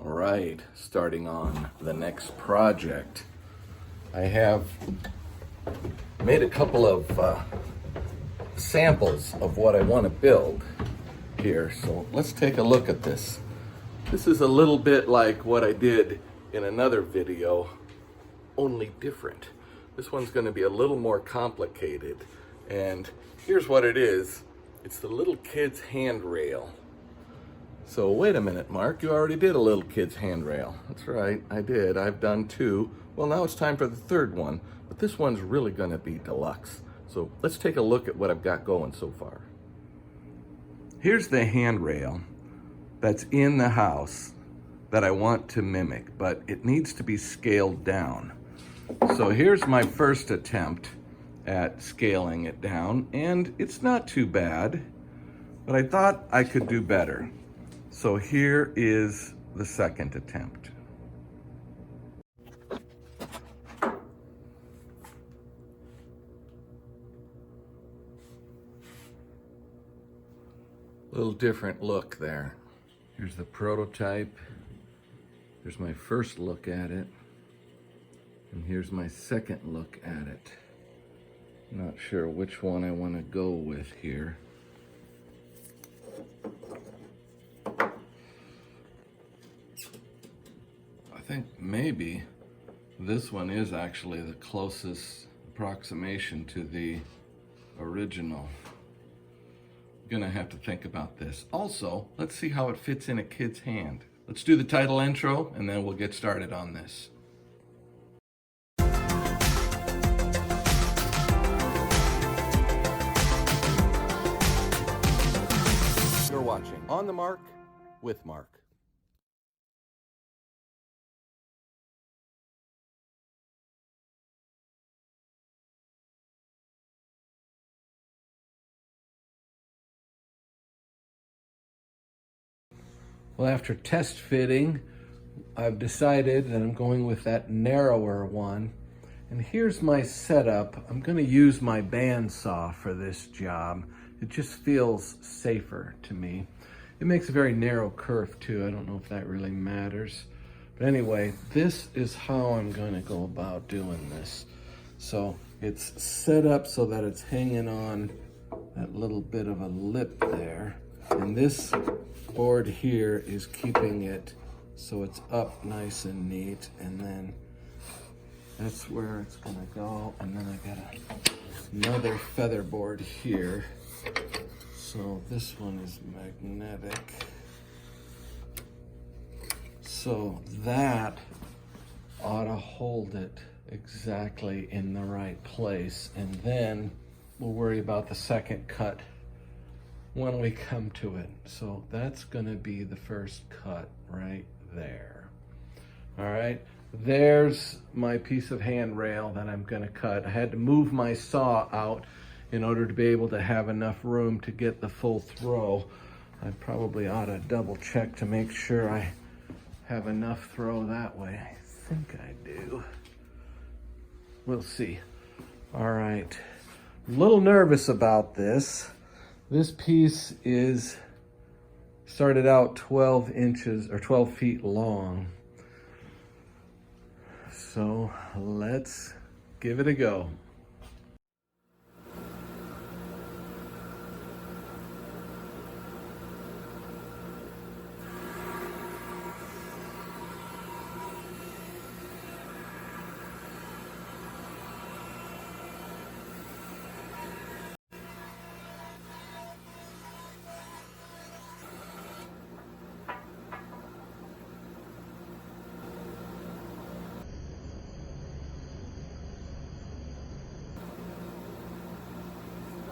All right, starting on the next project. I have made a couple of samples of what I want to build here. So let's take a look at this. This is a little bit like what I did in another video, only different. This one's going to be a little more complicated. And here's what it is. It's the little kid's handrail. So wait a minute, Mark, you already did a little kid's handrail. That's right, I did. I've done two. Well, now it's time for the third one, but this one's really gonna be deluxe. So let's take a look at what I've got going so far. Here's the handrail that's in the house that I want to mimic, but it needs to be scaled down. So here's my first attempt at scaling it down, and it's not too bad, but I thought I could do better. So here is the second attempt. Little different look there. Here's the prototype. Here's my first look at it. And here's my second look at it. Not sure which one I want to go with here. I think maybe this one is actually the closest approximation to the original. I'm gonna have to think about this. Also, let's see how it fits in a kid's hand. Let's do the title intro and then we'll get started on this. You're watching On the Mark with Mark. Well, after test fitting, I've decided that I'm going with that narrower one. And here's my setup. I'm going to use my bandsaw for this job. It just feels safer to me. It makes a very narrow curve too. I don't know if that really matters. But anyway, this is how I'm going to go about doing this. So it's set up so that it's hanging on that little bit of a lip there. And this board here is keeping it so it's up nice and neat, and then that's where it's gonna go. And then I got another feather board here. So this one is magnetic. So that ought to hold it exactly in the right place. And then we'll worry about the second cut when we come to it. So that's gonna be the first cut right there. All right, there's my piece of handrail that I'm gonna cut. I had to move my saw out in order to be able to have enough room to get the full throw. I probably ought to double check to make sure I have enough throw that way. I think I do. We'll see. All right, a little nervous about this. This piece is started out 12 inches or 12 feet long. So let's give it a go.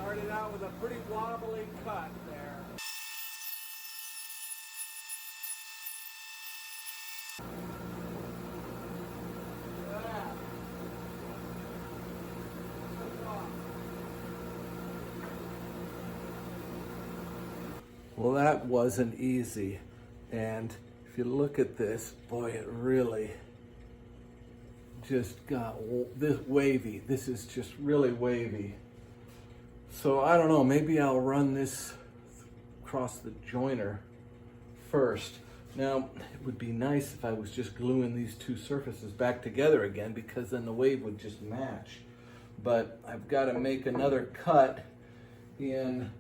Started out with a pretty wobbly cut there. Well, that wasn't easy. And if you look at this, boy, it really just got this wavy. This is just really wavy. So I don't know, maybe I'll run this across the joiner first. Now, it would be nice if I was just gluing these two surfaces back together again, because then the wave would just match. But I've got to make another cut in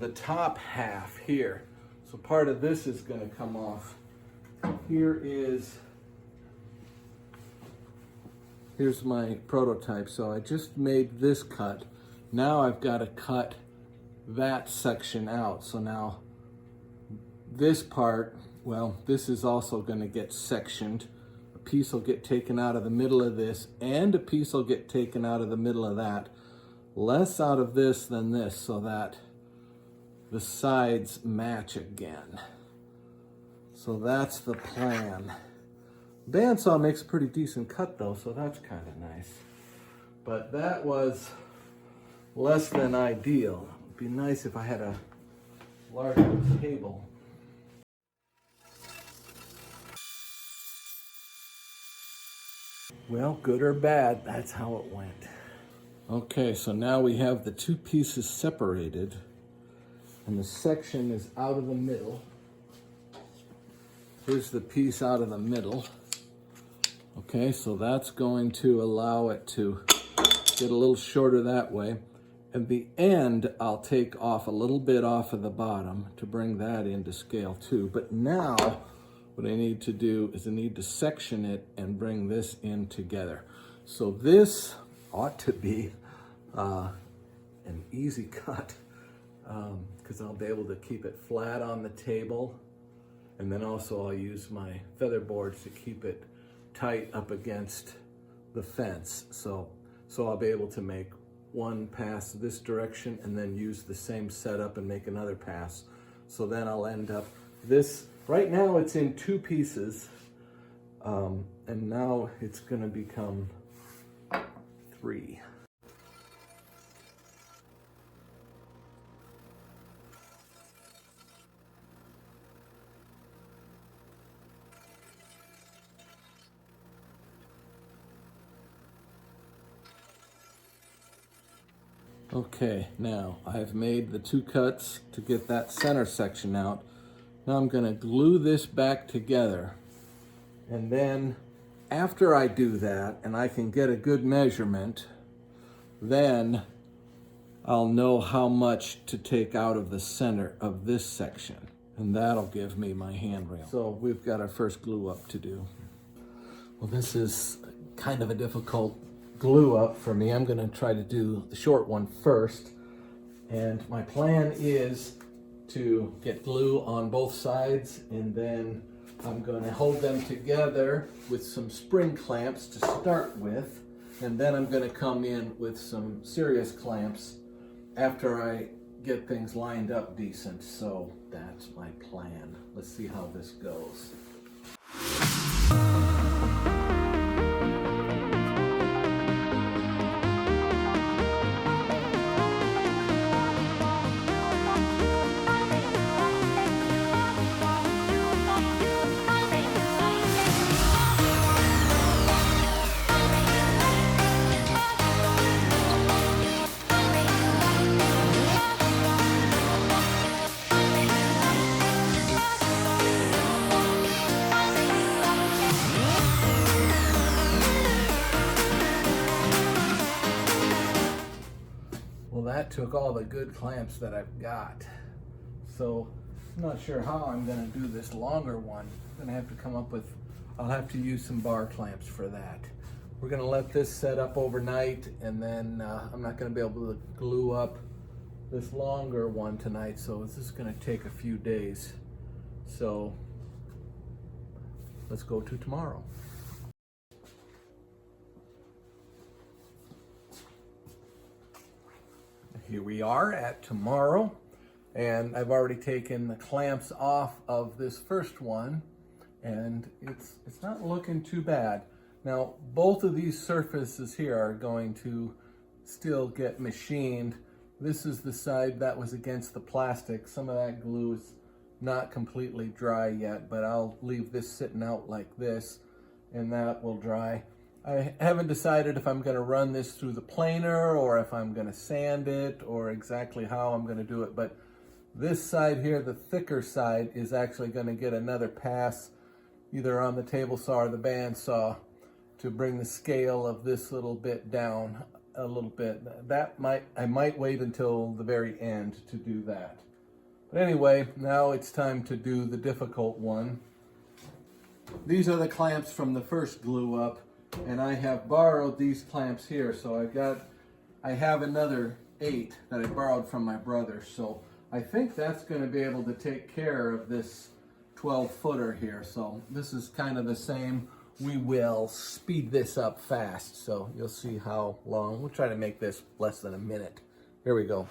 the top half here. So part of this is going to come off. Here's my prototype. So I just made this cut. Now I've got to cut that section out. So now this part, well, this is also going to get sectioned. A piece will get taken out of the middle of this, and a piece will get taken out of the middle of that. Less out of this than this, so that the sides match again. So that's the plan. Bandsaw makes a pretty decent cut though, so that's kind of nice. But that was less than ideal. It'd be nice if I had a larger table. Well, good or bad, that's how it went. Okay, so now we have the two pieces separated, and the section is out of the middle. Here's the piece out of the middle. Okay, so that's going to allow it to get a little shorter that way. At the end, I'll take off a little bit off of the bottom to bring that into scale too. But now, what I need to do is I need to section it and bring this in together. So this ought to be an easy cut, because I'll be able to keep it flat on the table. And then also I'll use my feather boards to keep it tight up against the fence. So I'll be able to make one pass this direction and then use the same setup and make another pass. So then I'll end up this, right now it's in two pieces, and now it's gonna become three. Okay, now I've made the two cuts to get that center section out. Now I'm going to glue this back together. And then after I do that, and I can get a good measurement, then I'll know how much to take out of the center of this section. And that'll give me my handrail. So we've got our first glue up to do. Well, this is kind of a difficult glue up for me. I'm going to try to do the short one first, and my plan is to get glue on both sides, and then I'm going to hold them together with some spring clamps to start with, and then I'm going to come in with some serious clamps after I get things lined up decent. So that's my plan. Let's see how this goes. That took all the good clamps that I've got. So I'm not sure how I'm going to do this longer one. I'm going to have to come up with, I'll have to use some bar clamps for that. We're going to let this set up overnight, and then I'm not going to be able to glue up this longer one tonight, so this is going to take a few days. So let's go to tomorrow. Here we are at tomorrow, and I've already taken the clamps off of this first one, and it's not looking too bad. Now, both of these surfaces here are going to still get machined. This is the side that was against the plastic. Some of that glue is not completely dry yet, but I'll leave this sitting out like this, and that will dry. I haven't decided if I'm going to run this through the planer or if I'm going to sand it or exactly how I'm going to do it, but This side here, the thicker side, is actually going to get another pass either on the table saw or the bandsaw to bring the scale of this little bit down a little bit. I might wait until the very end to do that. But anyway, now it's time to do the difficult one. These are the clamps from the first glue up, and I have borrowed these clamps here. So I have another 8 that I borrowed from my brother. So I think that's going to be able to take care of this 12-footer here. So this is kind of the same. We will speed this up fast, so you'll see how long. We'll try to make this less than a minute. Here we go.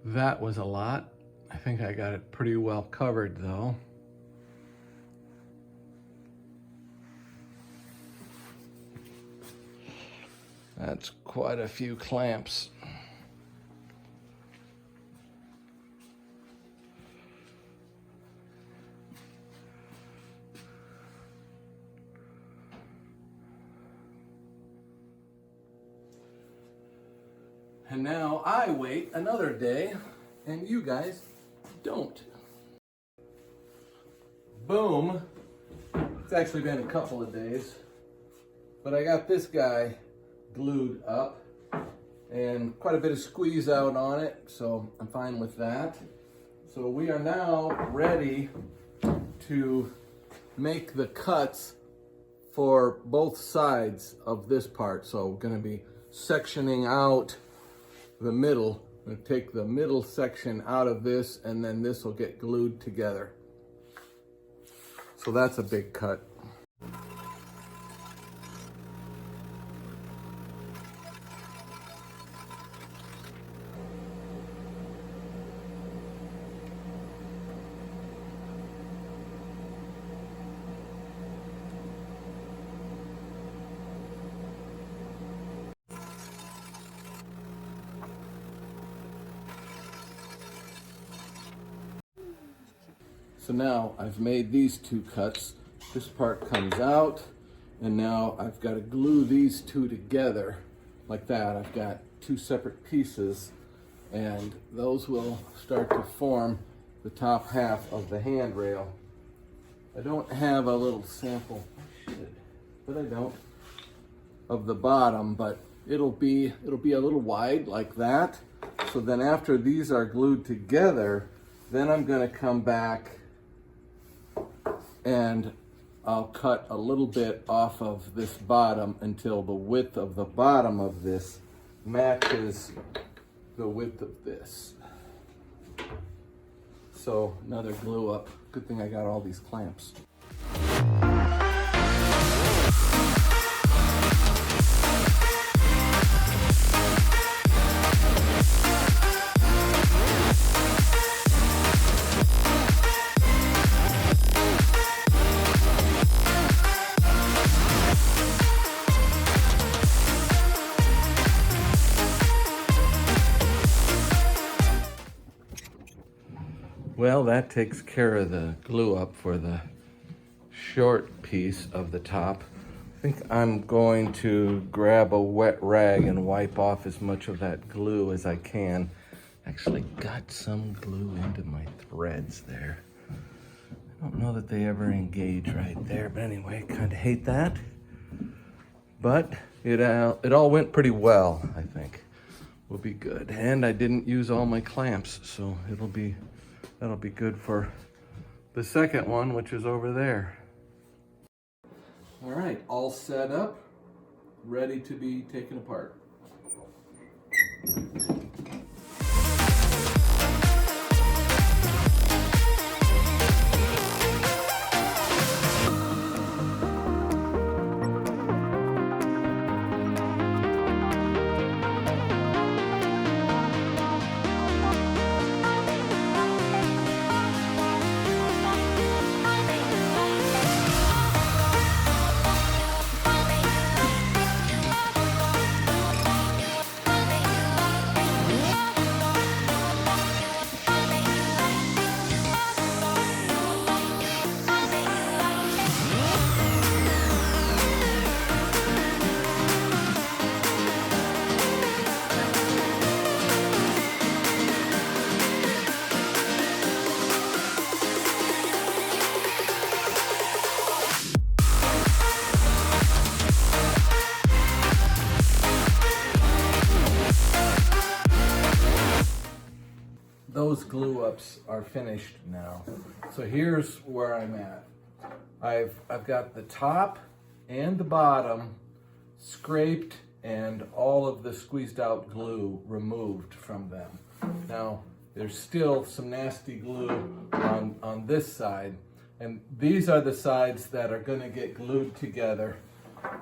That was a lot. I think I got it pretty well covered though. That's quite a few clamps. And now I wait another day, and you guys don't. Boom. It's actually been a couple of days, but I got this guy glued up and quite a bit of squeeze out on it, so I'm fine with that. So we are now ready to make the cuts for both sides of this part. So we're going to be sectioning out the middle. I'm going to take the middle section out of this, and then this will get glued together. So that's a big cut. So now I've made these 2 cuts. This part comes out, and now I've got to glue these 2 together like that. I've got 2 separate pieces, and those will start to form the top half of the handrail. I don't have a little sample, but I don't, of the bottom, but it'll be a little wide like that. So then after these are glued together, then I'm going to come back and I'll cut a little bit off of this bottom until the width of the bottom of this matches the width of this. So another glue up. Good thing I got all these clamps. Well, that takes care of the glue up for the short piece of the top. I think I'm going to grab a wet rag and wipe off as much of that glue as I can. Actually got some glue into my threads there. I don't know that they ever engage right there, but anyway, kind of hate that. But it all went pretty well, I think. We'll be good. And I didn't use all my clamps, so that'll be good for the second one, which is over there. All right, all set up, ready to be taken apart. Those glue ups are finished now. So here's where I'm at. I've got the top and the bottom scraped and all of the squeezed out glue removed from them. Now there's still some nasty glue on this side, and these are the sides that are going to get glued together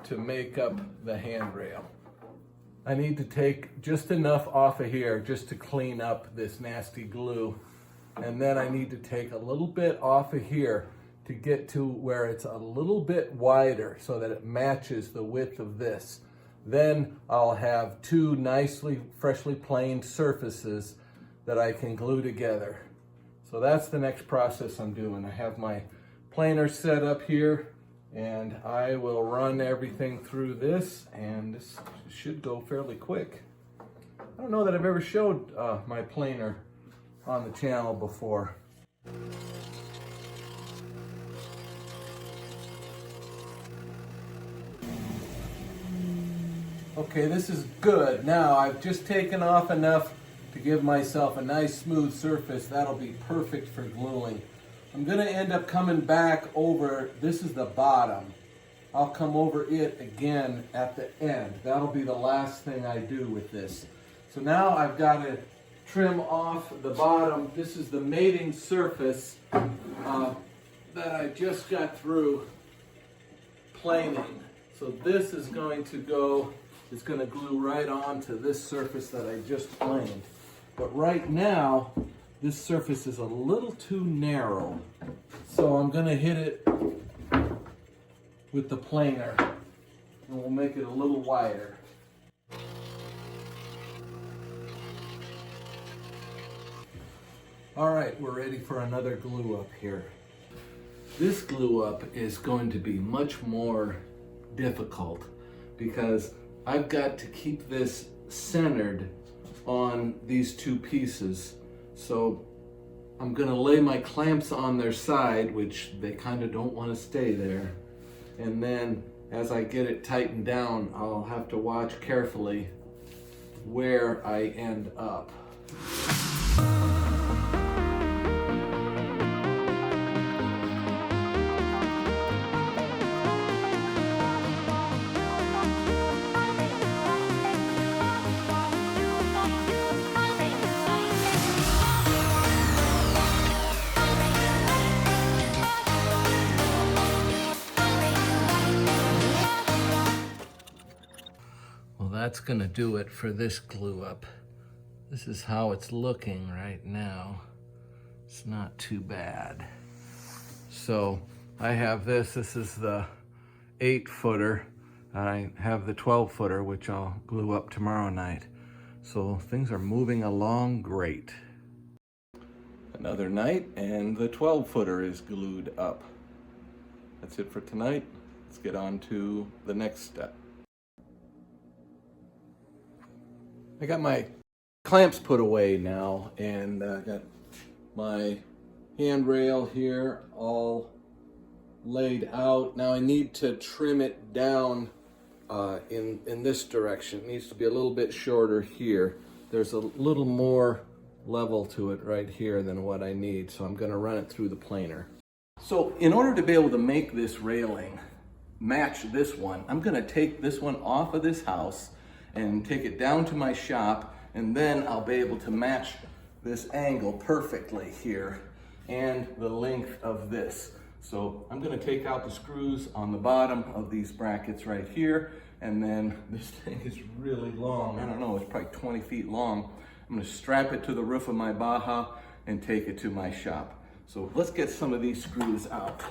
to make up the handrail. I need to take just enough off of here just to clean up this nasty glue. And then I need to take a little bit off of here to get to where it's a little bit wider so that it matches the width of this. Then I'll have two nicely, freshly planed surfaces that I can glue together. So that's the next process I'm doing. I have my planer set up here, and I will run everything through this, and this should go fairly quick. I don't know that I've ever showed my planer on the channel before. Okay, this is good. Now I've just taken off enough to give myself a nice smooth surface. That'll be perfect for gluing. I'm gonna end up coming back over, this is the bottom. I'll come over it again at the end. That'll be the last thing I do with this. So now I've got to trim off the bottom. This is the mating surface that I just got through planing. So this is going to go, it's gonna glue right onto this surface that I just planed. But right now, this surface is a little too narrow, so I'm going to hit it with the planer, and we'll make it a little wider. All right, we're ready for another glue up here. This glue up is going to be much more difficult because I've got to keep this centered on these two pieces. So I'm gonna lay my clamps on their side, which they kind of don't want to stay there. And then as I get it tightened down, I'll have to watch carefully where I end up. That's gonna do it for this glue up. This is how it's looking right now. It's not too bad. So I have this is the 8-footer. I have the 12-footer, which I'll glue up tomorrow night. So things are moving along great. Another night and the 12-footer is glued up. That's it for tonight. Let's get on to the next step. I got my clamps put away now, and I got my handrail here all laid out. Now I need to trim it down in this direction. It needs to be a little bit shorter here. There's a little more level to it right here than what I need, so I'm going to run it through the planer. So in order to be able to make this railing match this one, I'm gonna take this one off of this house and take it down to my shop, and then I'll be able to match this angle perfectly here and the length of this. So I'm gonna take out the screws on the bottom of these brackets right here, and then this thing is really long. I don't know, it's probably 20 feet long. I'm gonna strap it to the roof of my Baja and take it to my shop. So let's get some of these screws out.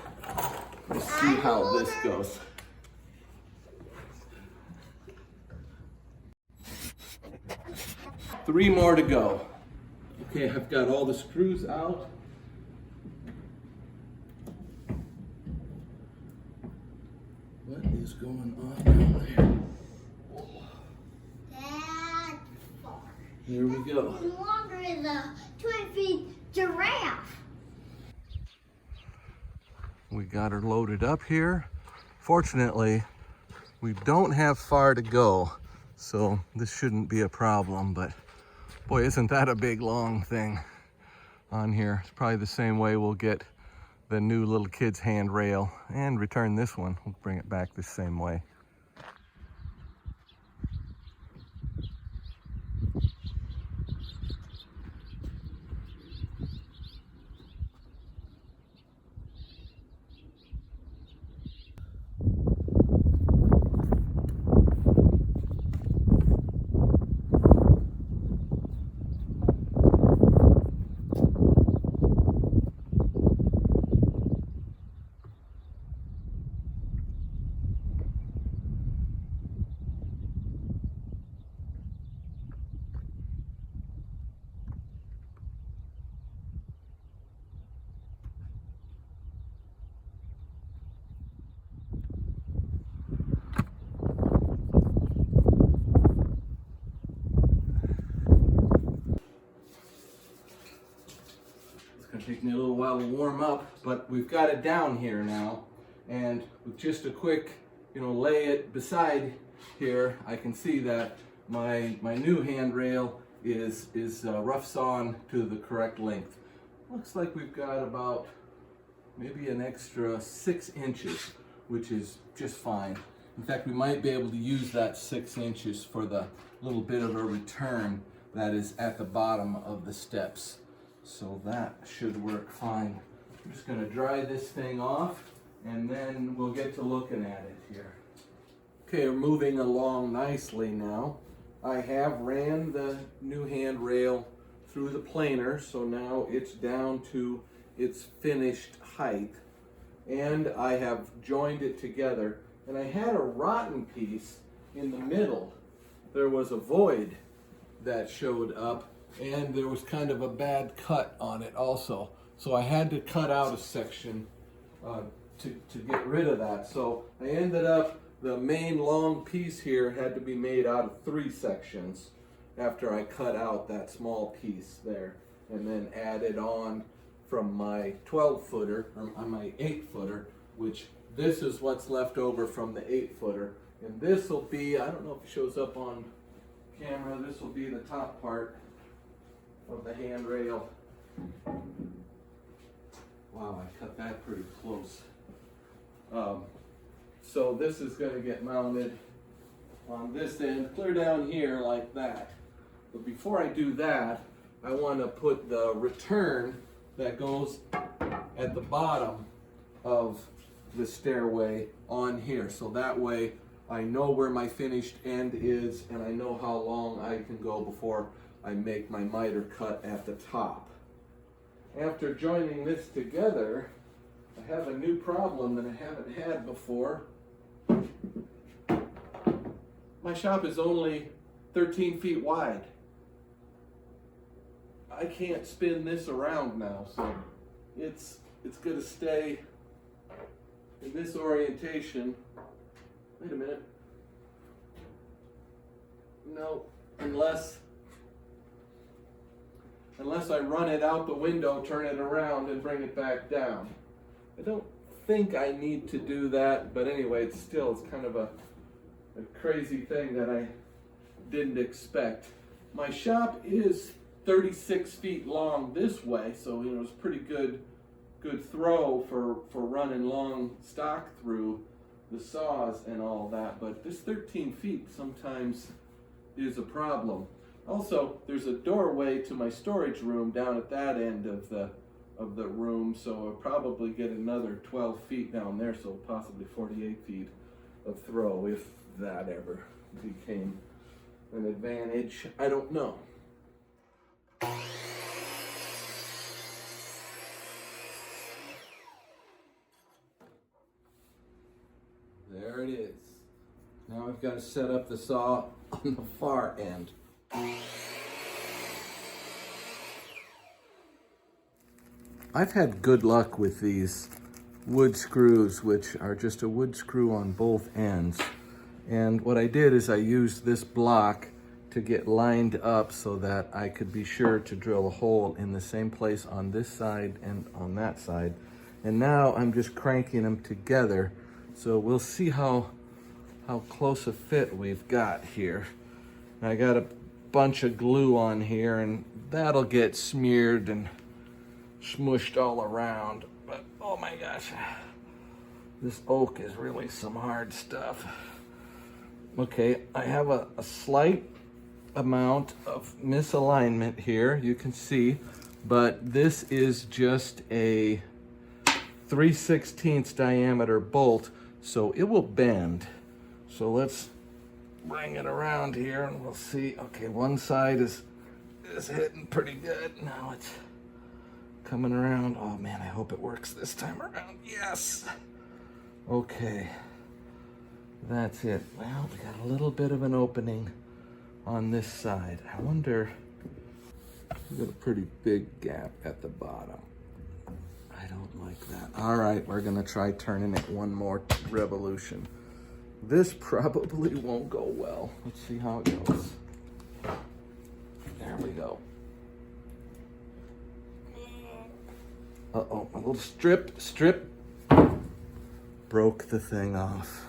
Let's see how this goes. Three more to go. Okay, I've got all the screws out. What is going on down there? That's far. Here we go. Even longer than a 20-feet giraffe. We got her loaded up here. Fortunately, we don't have far to go, so this shouldn't be a problem, but boy, isn't that a big long thing on here. It's probably the same way we'll get the new little kid's handrail and return this one. We'll bring it back the same way. It's gonna take me a little while to warm up, but we've got it down here now. And with just a quick, lay it beside here, I can see that my new handrail is rough sawn to the correct length. Looks like we've got about maybe an extra 6 inches, which is just fine. In fact, we might be able to use that 6 inches for the little bit of a return that is at the bottom of the steps. So that should work fine. I'm just gonna dry this thing off, and then we'll get to looking at it here. Okay, we're moving along nicely now. I have ran the new handrail through the planer, so now it's down to its finished height. And I have joined it together. And I had a rotten piece in the middle. There was a void that showed up, and there was kind of a bad cut on it also. So I had to cut out a section to get rid of that. So I ended up, the main long piece here had to be made out of 3 sections after I cut out that small piece there, and then added on from my 12-footer, or my 8-footer, which this is what's left over from the 8-footer. And this will be, I don't know if it shows up on camera, this will be the top part of the handrail. Wow, I cut that pretty close. So this is going to get mounted on this end, clear down here like that. But before I do that, I want to put the return that goes at the bottom of the stairway on here. So that way I know where my finished end is, and I know how long I can go before I make my miter cut at the top. After joining this together, I have a new problem that I haven't had before. My shop is only 13 feet wide. I can't spin this around now, so it's going to stay in this orientation. Wait a minute. No, unless I run it out the window, turn it around, and bring it back down. I don't think I need to do that, but anyway, it's kind of a crazy thing that I didn't expect. My shop is 36 feet long this way, so it's pretty good good throw for running long stock through the saws and all that, but this 13 feet sometimes is a problem. Also, there's a doorway to my storage room down at that end of the room, so I'll probably get another 12 feet down there, so possibly 48 feet of throw if that ever became an advantage. I don't know. There it is. Now I've got to set up the saw on the far end. I've had good luck with these wood screws, which are just a wood screw on both ends. And what I did is I used this block to get lined up so that I could be sure to drill a hole in the same place on this side and on that side. And now I'm just cranking them together. So we'll see how close a fit we've got here. And I got a bunch of glue on here, and that'll get smeared and smushed all around. But oh my gosh, this oak is really some hard stuff. Okay, I have a slight amount of misalignment here, you can see, but this is just a 3/16 diameter bolt, so it will bend. So let's bring it around here and we'll see. Okay, one side is hitting pretty good. Now it's coming around. Oh man, I hope it works this time around. Yes. Okay, that's it. Well, we got a little bit of an opening on this side. I wonder, we got a pretty big gap at the bottom. I don't like that. All right, we're gonna try turning it one more revolution. This probably won't go well. Let's see how it goes. There we go. Uh-oh, a little strip, broke the thing off.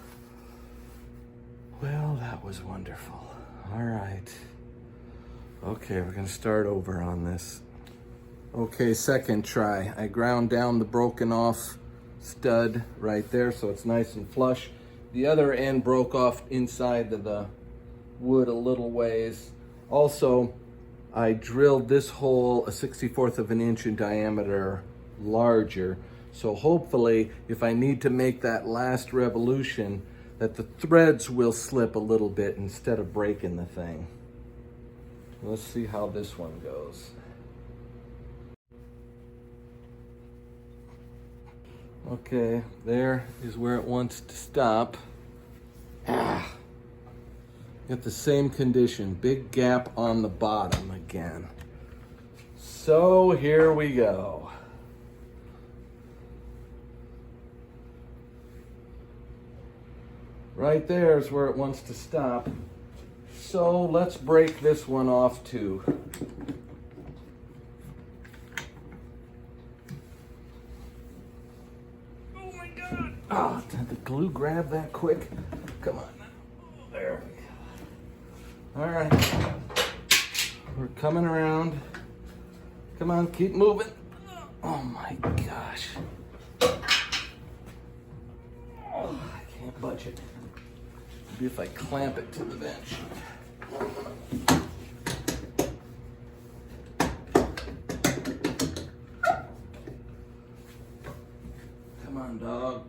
Well, that was wonderful. All right. Okay, we're gonna start over on this. Okay, second try. I ground down the broken off stud right there so it's nice and flush. The other end broke off inside of the wood a little ways. Also, I drilled this hole a 1/64 of an inch in diameter larger. So hopefully, if I need to make that last revolution, that the threads will slip a little bit instead of breaking the thing. Let's see how this one goes. Okay, there is where it wants to stop. Got the same condition, big gap on the bottom again. So here we go. Right there is where it wants to stop. So let's break this one off too. Oh my God! Oh, did the glue grab that quick? Come on now. There we go. All right. We're coming around. Come on, keep moving. Oh my gosh. Oh, I can't budge it. Maybe if I clamp it to the bench. Come on, dog.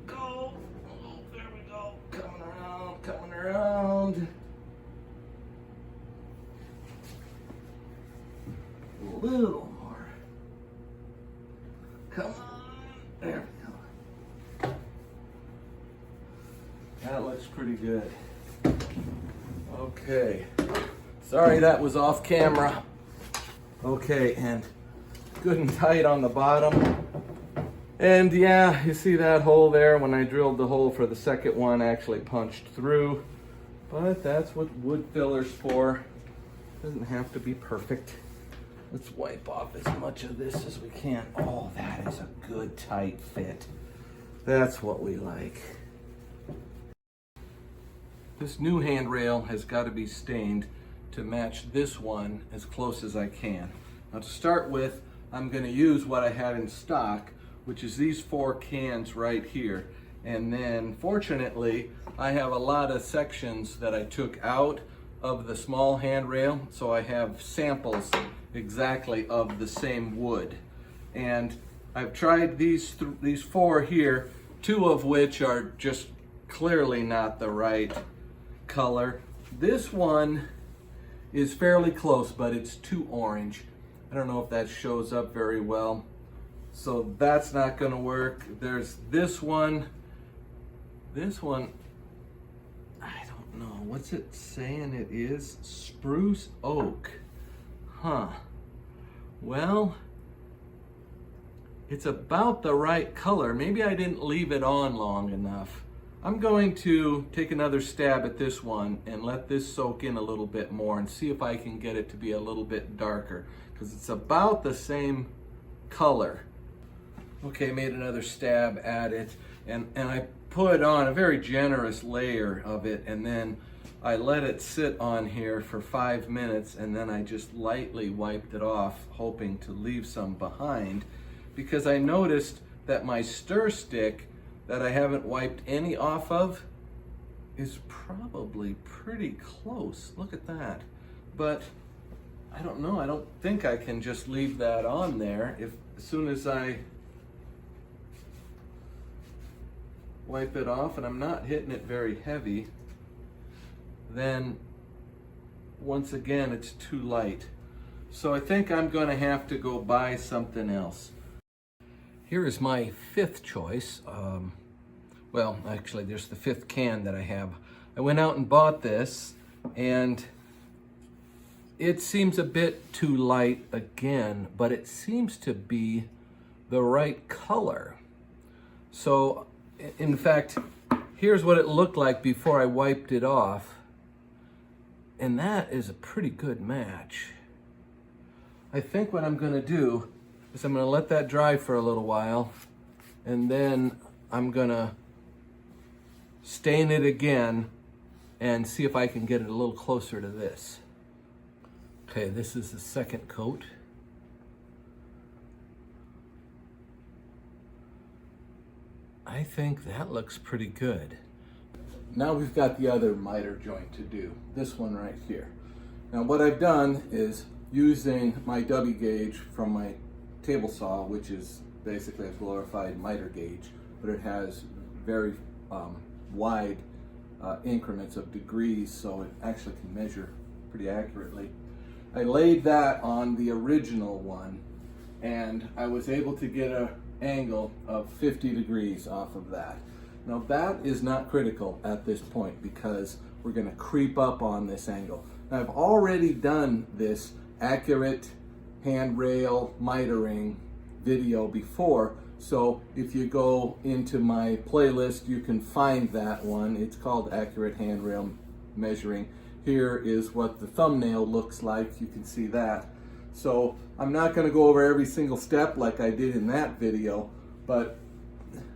Go. Oh, there we go. Coming around, coming around. A little more. Come on. There we go. That looks pretty good. Okay. Sorry that was off camera. Okay, and good and tight on the bottom. And yeah, you see that hole there? When I drilled the hole for the second one, actually punched through. But that's what wood filler's for. Doesn't have to be perfect. Let's wipe off as much of this as we can. Oh, that is a good tight fit. That's what we like. This new handrail has got to be stained to match this one as close as I can. Now to start with, I'm going to use what I had in stock, which is these 4 cans right here. And then fortunately, I have a lot of sections that I took out of the small handrail, so I have samples exactly of the same wood. And I've tried these 4 here, 2 of which are just clearly not the right color. This one is fairly close, but it's too orange. I don't know if that shows up very well. So that's not gonna work. There's this one. This one, I don't know. What's it saying it is? Spruce oak. Huh. Well, it's about the right color. Maybe I didn't leave it on long enough. I'm going to take another stab at this one and let this soak in a little bit more and see if I can get it to be a little bit darker, because it's about the same color. Okay, made another stab at it, and I put on a very generous layer of it, and then I let it sit on here for 5 minutes, and then I just lightly wiped it off, hoping to leave some behind, because I noticed that my stir stick that I haven't wiped any off of is probably pretty close. Look at that. But I don't know, I don't think I can just leave that on there. As soon as I wipe it off, and I'm not hitting it very heavy, then once again it's too light. So I think I'm gonna have to go buy something else. Here is my 5th choice. Well, actually there's the 5th can that I have. I went out and bought this, and it seems a bit too light again, but it seems to be the right color. So in fact, here's what it looked like before I wiped it off, and that is a pretty good match. I think what I'm gonna do is I'm gonna let that dry for a little while, and then I'm gonna stain it again and see if I can get it a little closer to this. Okay, this is the 2nd coat. I think that looks pretty good. Now we've got the other miter joint to do, this one right here. Now what I've done is, using my W gauge from my table saw, which is basically a glorified miter gauge, but it has very wide increments of degrees, so it actually can measure pretty accurately. I laid that on the original one, and I was able to get an angle of 50 degrees off of that. Now that is not critical at this point, because we're going to creep up on this angle. Now I've already done this accurate handrail mitering video before, so if you go into my playlist you can find that one. It's called Accurate Handrail Measuring. Here is what the thumbnail looks like. You can see that. So I'm not going to go over every single step like I did in that video, but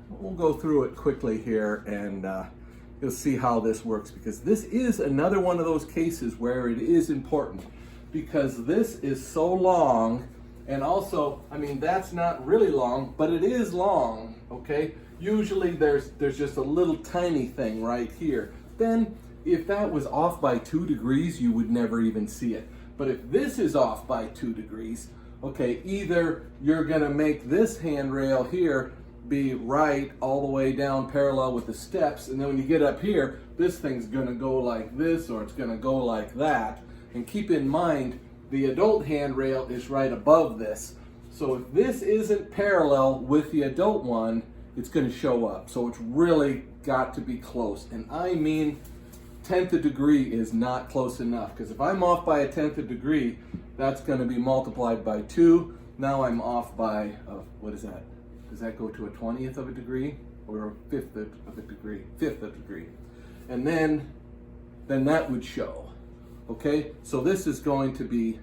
we'll go through it quickly here, and you'll see how this works, because this is another one of those cases where it is important, because this is so long. And also, I mean, that's not really long, but it is long, okay? Usually there's just a little tiny thing right here. Then if that was off by 2 degrees, you would never even see it. But if this is off by 2 degrees, okay, either you're gonna make this handrail here be right all the way down parallel with the steps, and then when you get up here, this thing's gonna go like this, or it's gonna go like that. And keep in mind, the adult handrail is right above this. So if this isn't parallel with the adult one, it's gonna show up. So it's really got to be close. And I mean, 1/10 of a degree is not close enough, because if I'm off by a 1/10 of a degree, that's gonna be multiplied by 2. Now I'm off by, what is that? Does that go to a 20th of a degree or a 5th of a degree? 5th of a degree. And then that would show. Okay, so this is going to be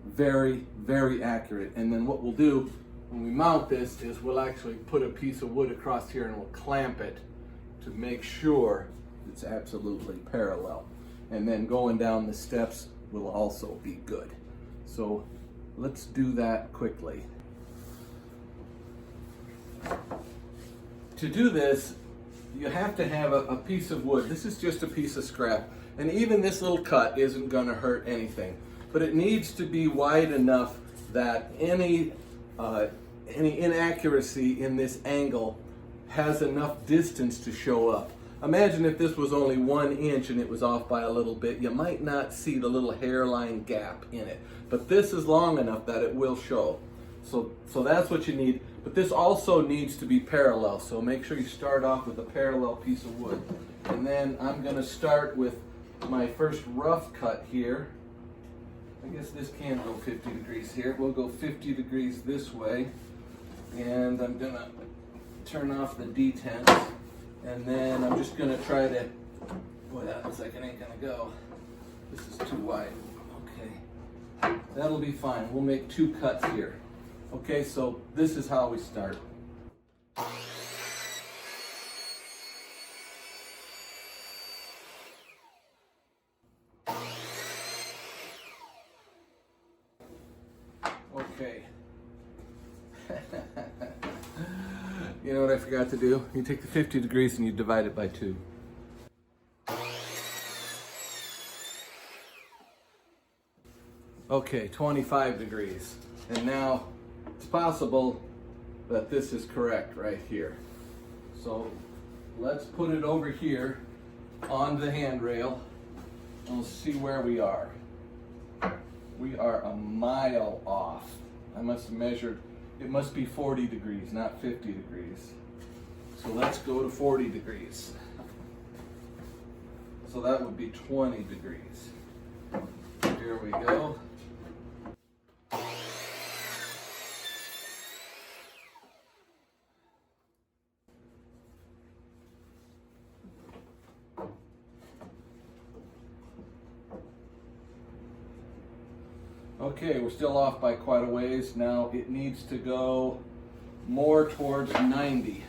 very, very accurate. And then what we'll do when we mount this is we'll actually put a piece of wood across here and we'll clamp it to make sure it's absolutely parallel. And then going down the steps will also be good. So let's do that quickly. to do this, you have to have a piece of wood. This is just a piece of scrap. And even this little cut isn't going to hurt anything. But it needs to be wide enough that any inaccuracy in this angle has enough distance to show up. Imagine if this was only 1 inch and it was off by a little bit, you might not see the little hairline gap in it. But this is long enough that it will show. So that's what you need. But this also needs to be parallel. So make sure you start off with a parallel piece of wood. And then I'm going to start with my first rough cut here. I guess this can go 50 degrees here. We'll go 50 degrees this way. And I'm going to turn off the detents. And then I'm just going to try to, boy, that looks like it ain't going to go. This is too wide. Okay. That'll be fine. We'll make 2 cuts here. Okay, so this is how we start. Okay. You know what I forgot to do? You take the 50 degrees and you divide it by 2. Okay, 25 degrees. And now it's possible that this is correct right here. So let's put it over here on the handrail and we'll see where we are. We are a mile off. I must have measured, it must be 40 degrees, not 50 degrees. So let's go to 40 degrees. So that would be 20 degrees. Here we go. Okay, we're still off by quite a ways. Now it needs to go more towards 90.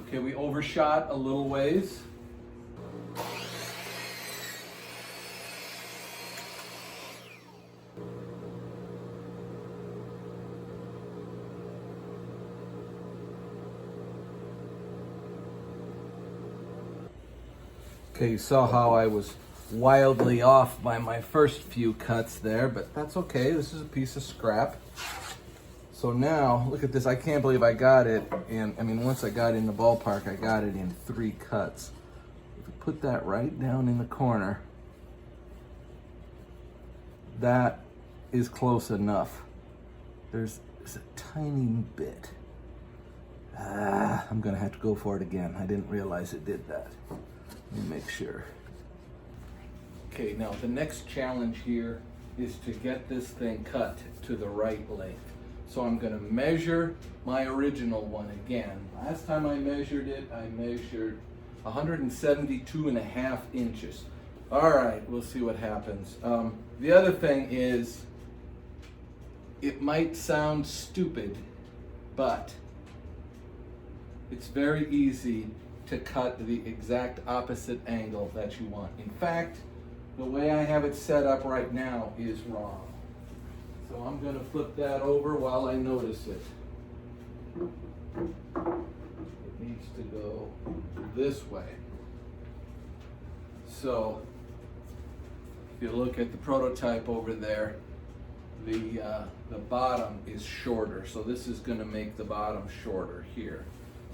Okay, we overshot a little ways. Okay, you saw how I was wildly off by my first few cuts there, but that's okay. This is a piece of scrap. So now, look at this. I can't believe I got it in, once I got in the ballpark, I got it in 3 cuts. If you put that right down in the corner, that is close enough. There's a tiny bit. I'm gonna have to go for it again. I didn't realize it did that. Let me make sure. Okay, now the next challenge here is to get this thing cut to the right length. So I'm gonna measure my original one again. Last time I measured it, I measured 172.5 inches. All right, we'll see what happens. The other thing is, it might sound stupid, but it's very easy to cut the exact opposite angle that you want. In fact, the way I have it set up right now is wrong. So I'm going to flip that over while I notice it. It needs to go this way. So if you look at the prototype over there, the bottom is shorter. So this is going to make the bottom shorter here.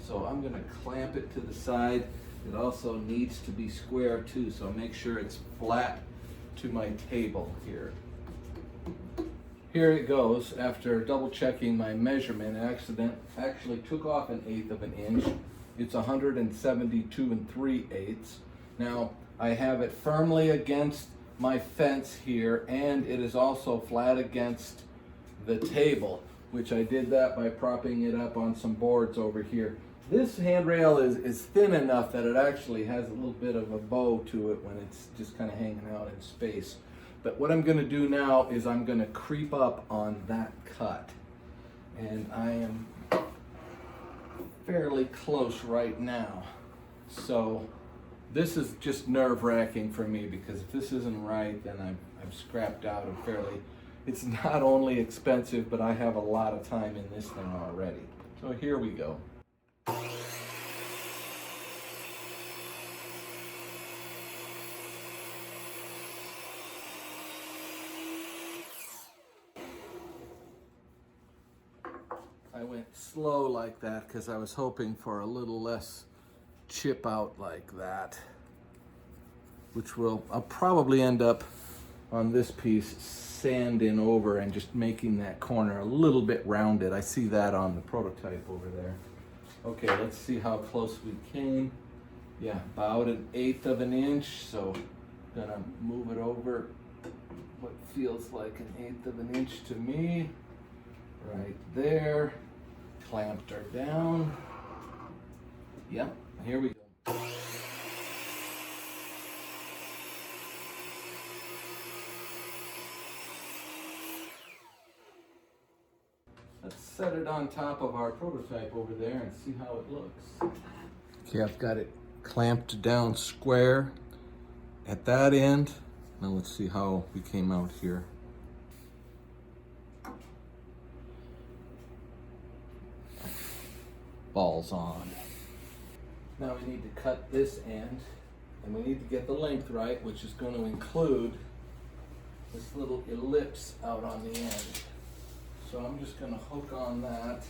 So I'm going to clamp it to the side. It also needs to be square too, so make sure it's flat to my table here. Here it goes. After double checking my measurement, I actually took off 1/8 of an inch. It's 172 3/8. Now I have it firmly against my fence here, and it is also flat against the table, which I did that by propping it up on some boards over here. This handrail is thin enough that it actually has a little bit of a bow to it when it's just kind of hanging out in space. But what I'm going to do now is I'm going to creep up on that cut. And I am fairly close right now. So this is just nerve-wracking for me, because if this isn't right, then I've scrapped out a fairly, it's not only expensive, but I have a lot of time in this thing already. So here we go. I went slow like that because I was hoping for a little less chip out like that, which I'll probably end up on this piece sanding over and just making that corner a little bit rounded. I see that on the prototype over there. Okay, let's see how close we came. Yeah, about 1/8 of an inch, so gonna move it over what feels like 1/8 of an inch to me. Right there. Clamped her down. Yep, here we go. Let's set it on top of our prototype over there and see how it looks. Okay, I've got it clamped down square at that end. Now let's see how we came out here. Balls on. Now we need to cut this end, and we need to get the length right, which is going to include this little ellipse out on the end. So I'm just going to hook on that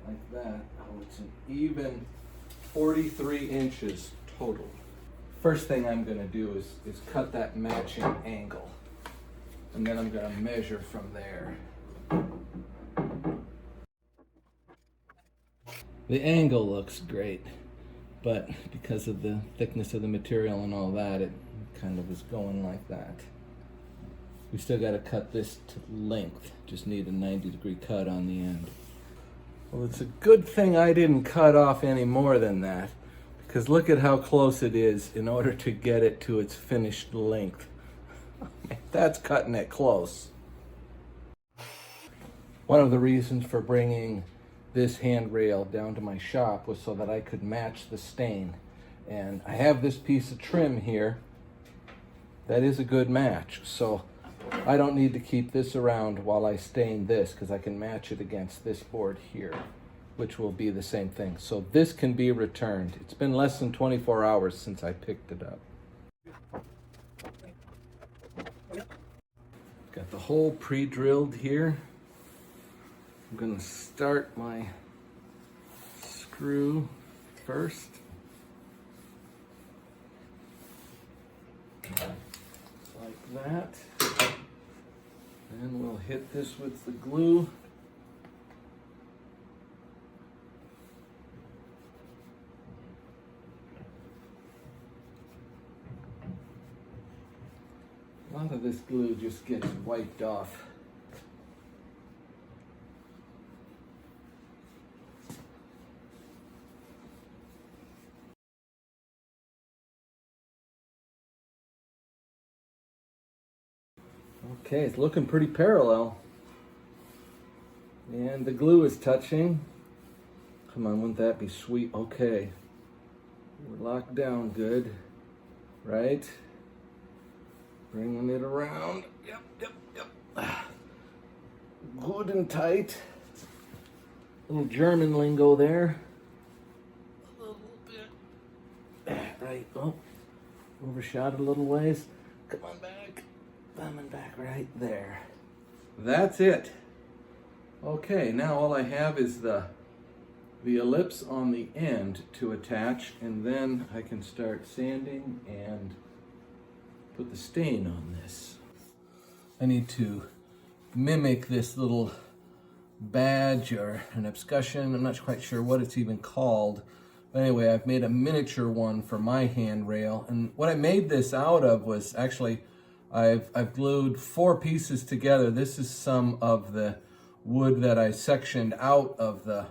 like that. Oh, it's an even 43 inches total. First thing I'm going to do is cut that matching angle, and then I'm going to measure from there. The angle looks great, but because of the thickness of the material and all that, it kind of is going like that. We still got to cut this to length. Just need a 90-degree cut on the end. Well, it's a good thing I didn't cut off any more than that, because look at how close it is in order to get it to its finished length. That's cutting it close. One of the reasons for bringing this handrail down to my shop was so that I could match the stain. And I have this piece of trim here that is a good match, so I don't need to keep this around while I stain this, because I can match it against this board here, which will be the same thing. So this can be returned. It's been less than 24 hours since I picked it up. Got the hole pre-drilled here. I'm going to start my screw first. Like that. And we'll hit this with the glue. A lot of this glue just gets wiped off. Okay, it's looking pretty parallel. And the glue is touching. Come on, wouldn't that be sweet? Okay. We're locked down good, right? Bringing it around. Yep. Good and tight. Little German lingo there. A little bit. Right. Oh, overshot a little ways. Come on back. Coming back right there. That's it. Okay, now all I have is the ellipse on the end to attach, and then I can start sanding and put the stain on this. I need to mimic this little badge or an escutcheon. I'm not quite sure what it's even called. But anyway, I've made a miniature one for my handrail, and what I made this out of was actually I've glued 4 pieces together. This is some of the wood that I sectioned out of the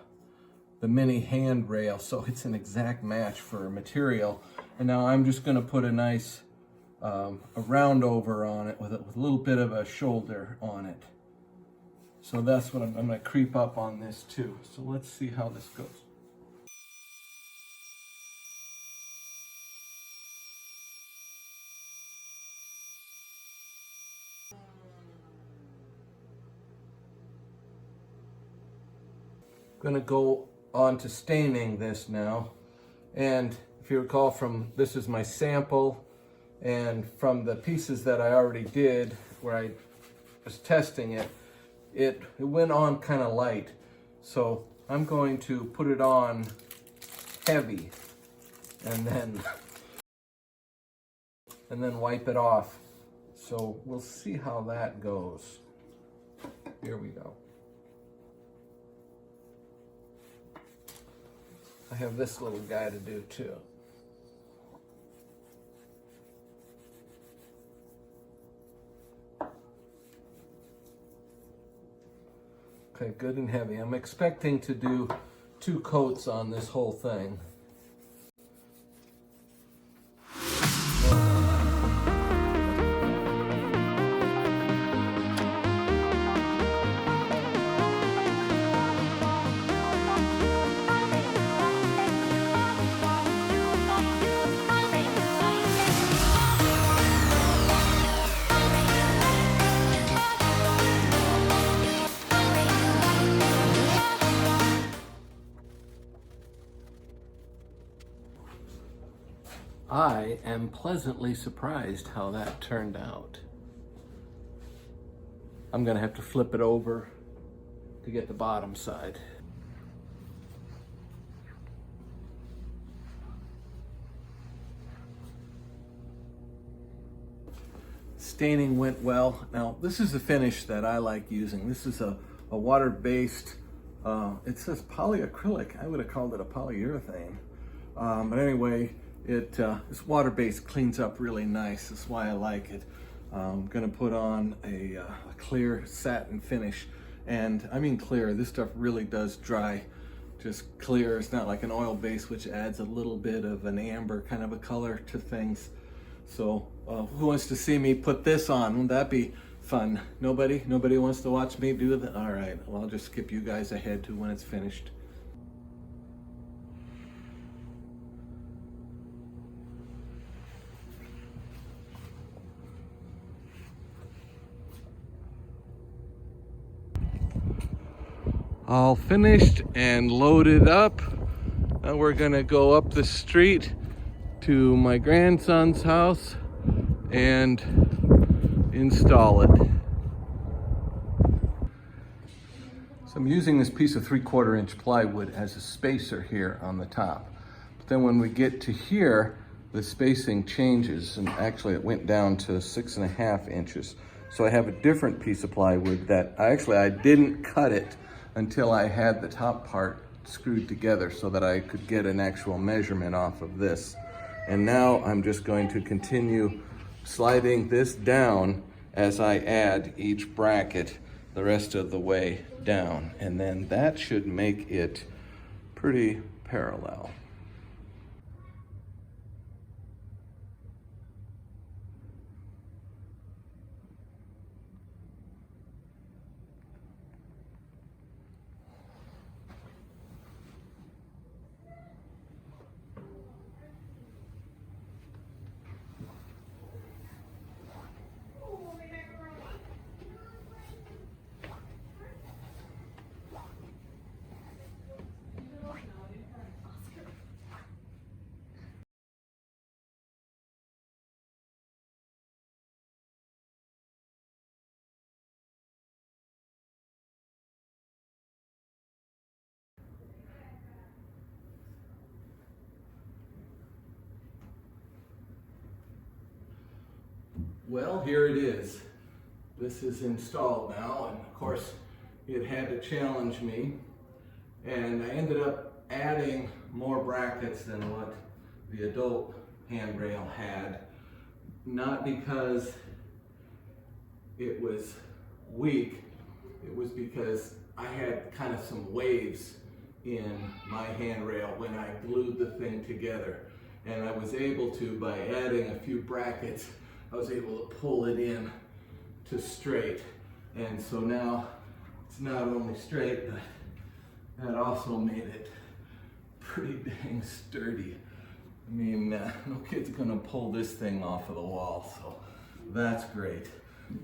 mini handrail, so it's an exact match for material. And now I'm just going to put a nice a round over on it with a little bit of a shoulder on it. So that's what I'm going to creep up on this too. So let's see how this goes. Going to go on to staining this now. And if you recall this is my sample, and from the pieces that I already did where I was testing it, it went on kind of light. So I'm going to put it on heavy and then wipe it off. So we'll see how that goes. Here we go. I have this little guy to do too. Okay, good and heavy. I'm expecting to do 2 coats on this whole thing. I am pleasantly surprised how that turned out. I'm gonna have to flip it over to get the bottom side. Staining went well. Now, this is the finish that I like using. This is a water-based, it says polyacrylic. I would have called it a polyurethane. But anyway, it's water-based, cleans up really nice. That's why I like it. I'm gonna put on a clear satin finish. And I mean clear, this stuff really does dry just clear. It's not like an oil base, which adds a little bit of an amber kind of a color to things. So who wants to see me put this on? Wouldn't that be fun? Nobody? Nobody wants to watch me do that? All right, well, I'll just skip you guys ahead to when it's finished. All finished and loaded up. Now we're gonna go up the street to my grandson's house and install it. So I'm using this piece of 3/4 inch plywood as a spacer here on the top. But then when we get to here, the spacing changes, and actually it went down to 6.5 inches. So I have a different piece of plywood that I didn't cut it until I had the top part screwed together so that I could get an actual measurement off of this. And now I'm just going to continue sliding this down as I add each bracket the rest of the way down. And then that should make it pretty parallel. Well, here it is. This is installed now, and of course it had to challenge me, and I ended up adding more brackets than what the adult handrail had, not because it was weak, it was because I had kind of some waves in my handrail when I glued the thing together, and I was able to, by adding a few brackets, I was able to pull it in to straight. And so now it's not only straight, but that also made it pretty dang sturdy. I mean, no kid's gonna pull this thing off of the wall, so that's great.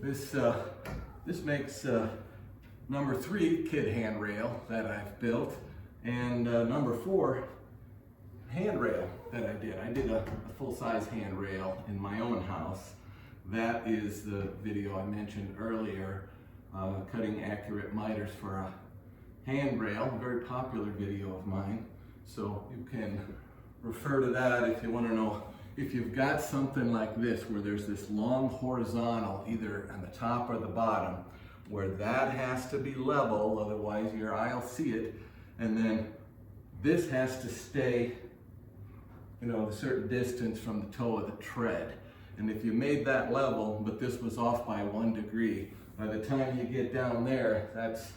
This makes number 3 kid handrail that I've built, and number 4 handrail that I did. I did a full-size handrail in my own house. That is the video I mentioned earlier, cutting accurate miters for a handrail, a very popular video of mine. So you can refer to that if you want to know if you've got something like this where there's this long horizontal either on the top or the bottom, where that has to be level, otherwise your eye will see it, and then this has to stay, you know, a certain distance from the toe of the tread. And if you made that level, but this was off by 1 degree, by the time you get down there, that's,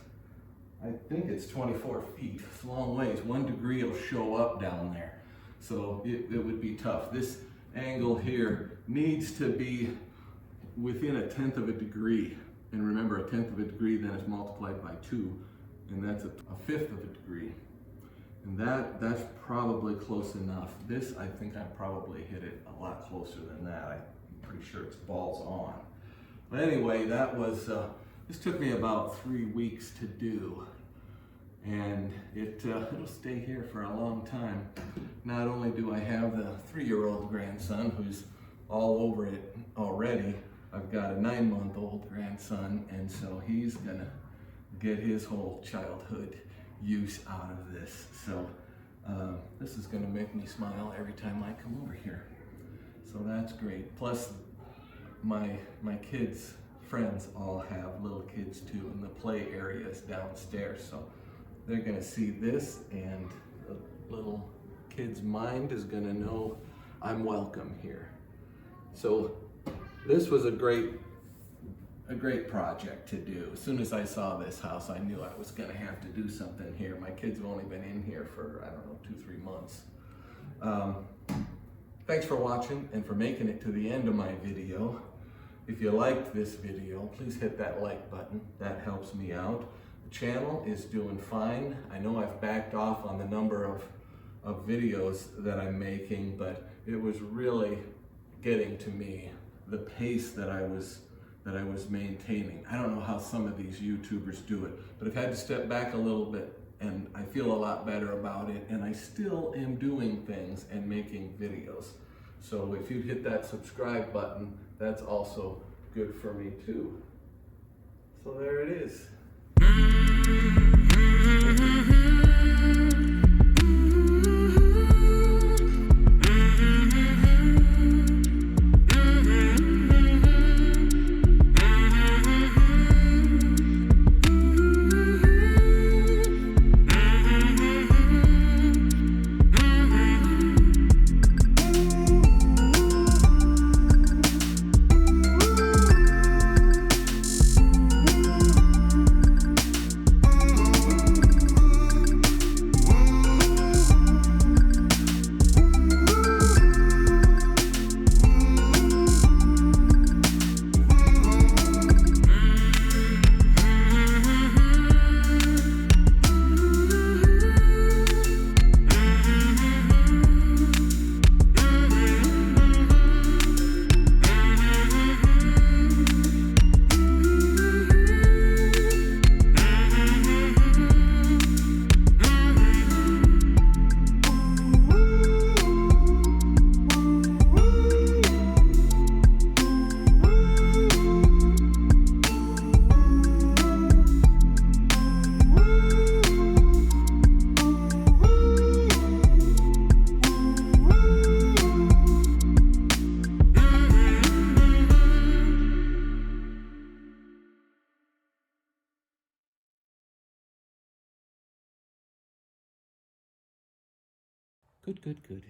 I think it's 24 feet. It's a long ways. 1 degree will show up down there. So it would be tough. This angle here needs to be within 1/10 of a degree. And remember, 1/10 of a degree then is multiplied by 2, and that's a 1/5 of a degree. And that's probably close enough. This, I think I probably hit it a lot closer than that. I'm pretty sure it's balls on. But anyway, that was, this took me about 3 weeks to do. And it'll stay here for a long time. Not only do I have the 3-year-old grandson who's all over it already, I've got a 9-month-old grandson, and so he's gonna get his whole childhood use out of this. So this is gonna make me smile every time I come over here. So that's great. Plus my kids' friends all have little kids too, and the play area is downstairs. So they're gonna see this, and the little kid's mind is gonna know I'm welcome here. So this was a great project to do. As soon as I saw this house, I knew I was gonna have to do something here. My kids have only been in here for, I don't know, 2-3 months. Thanks for watching and for making it to the end of my video. If you liked this video, please hit that like button. That helps me out. The channel is doing fine. I know I've backed off on the number of videos that I'm making, but it was really getting to me, the pace that I was maintaining. I don't know how some of these YouTubers do it, but I've had to step back a little bit, and I feel a lot better about it, and I still am doing things and making videos. So if you'd hit that subscribe button, that's also good for me too. So there it is. Good, good, good.